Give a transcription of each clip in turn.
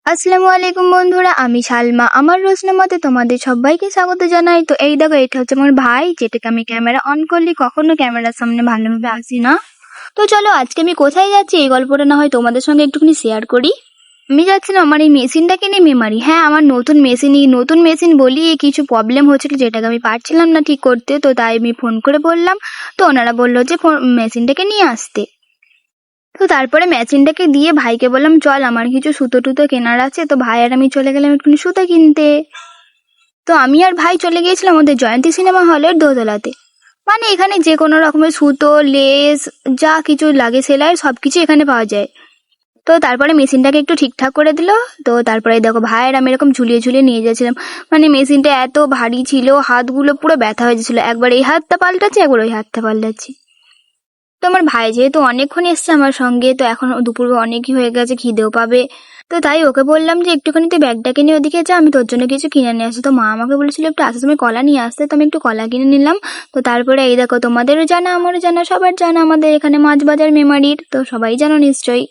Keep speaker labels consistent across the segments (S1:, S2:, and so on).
S1: আসসালামু আলাইকুম বন্ধুরা, আমি সালমা। আমার রচনা মতে তোমাদের সবাইকে স্বাগত জানাই। তো এই দেখো, এটা হচ্ছে আমার ভাই, যেটাকে আমি ক্যামেরা অন করলে কখনো ক্যামেরার সামনে ভালোভাবে আসি না। তো চলো, আজকে আমি কোথায় যাচ্ছি এই গল্পটা না হয় তোমাদের সঙ্গে একটুখানি শেয়ার করি। আমি যাচ্ছিলাম আমার এই মেশিনটা কিনে মেমারি। হ্যাঁ, আমার নতুন মেশিন বলি কিছু প্রবলেম হচ্ছিল, যেটাকে আমি পারছিলাম না ঠিক করতে। তো তাই আমি ফোন করে বললাম, তো ওনারা বললো যে মেশিনটাকে নিয়ে আসতে। তো তারপরে মেশিনটাকে দিয়ে ভাইকে বললাম, চল আমার কিছু সুতো টুতো কেনার আছে। তো ভাই আর আমি চলে গেলাম একটু সুতো কিনতে। তো আমি আর ভাই চলে গিয়েছিলাম আমাদের জয়ন্তী সিনেমা হলের দোতলাতে। মানে এখানে যে কোনো রকমের সুতো, লেস, যা কিছু লাগে সেলাই সবকিছু এখানে পাওয়া যায়। তো তারপরে মেশিনটাকে একটু ঠিকঠাক করে দিল। তো তারপরে দেখো, ভাই আর আমি এরকম ঝুলিয়ে ঝুলিয়ে নিয়ে যাচ্ছিলাম। মানে মেশিনটা এত ভারী ছিল, হাতগুলো পুরো ব্যথা হয়ে যাচ্ছিল। একবার এই হাতটা পাল্টাচ্ছি, একবার ওই হাতটা পাল্টাচ্ছি। তো আমার ভাই যেহেতু অনেকক্ষণ এসছে আমার সঙ্গে, তো এখন দুপুর অনেকই হয়ে গেছে, খিদেও পাবে। তো তাই ওকে বললাম যে একটুখানি তুই ব্যাগটাকে নিয়ে ওদিকে যা, আমি তোর জন্য কিছু কিনে নিয়ে আসি। তো মা আমাকে বলেছিল একটু আসার সময় কলা নিয়ে আসতে, তো আমি একটু কলা কিনে নিলাম। তো তারপরে এই দেখো, তোমাদেরও জানা আমারও জানা সবার জানা, আমাদের এখানে মাছ বাজার মেমারির, তো সবাই জানো নিশ্চয়ই,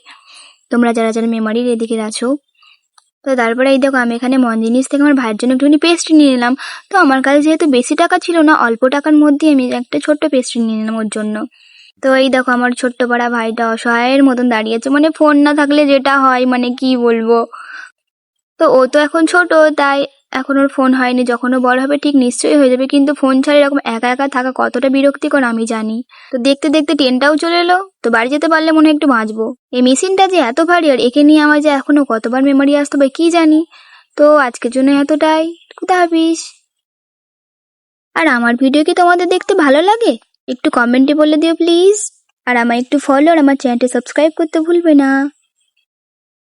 S1: তোমরা যারা যারা মেমারির এদিকে আছো। তো তারপরে এই দেখো, আমি এখানে মন জিনিস থেকে আমার ভাইয়ের জন্য একটুখানি পেস্ট্রি নিয়ে নিলাম। তো আমার কাছে যেহেতু বেশি টাকা ছিল না, অল্প টাকার মধ্যে আমি একটা ছোট্ট পেস্ট্রি নিয়ে নিলাম ওর জন্য। তো এই দেখো, আমার ছোট্ট পাড়া ভাইটা অসহায়ের মতন দাঁড়িয়েছে, মানে ফোন না থাকলে যেটা হয়, মানে কি বলবো। তো ও তো এখন ছোট, তাই এখন ওর ফোন হয়নি, যখন ও বড় হবে ঠিক নিশ্চয়ই হয়ে যাবে। কিন্তু ফোন ছাড়া এরকম একা একা থাকা কতটা বিরক্তিকর আমি জানি। তো দেখতে দেখতে ট্রেনটাও চলে এলো। তো বাড়ি যেতে পারলে মনে হয় একটু বাঁচবো। এই মেশিনটা যে এত ভারী, আর একে নিয়ে আমার যে এখনো কতবার মেমোরি আসতে হবে কি জানি। তো আজকের জন্য এতটাই। খুদা হাফিজ। আর আমার ভিডিও কি তোমাদের দেখতে ভালো লাগে? একটু কমেন্টে বলে দিও প্লিজ। আর আমায় একটু ফলো আর আমার চ্যানেলটি সাবস্ক্রাইব করতে ভুলবে না।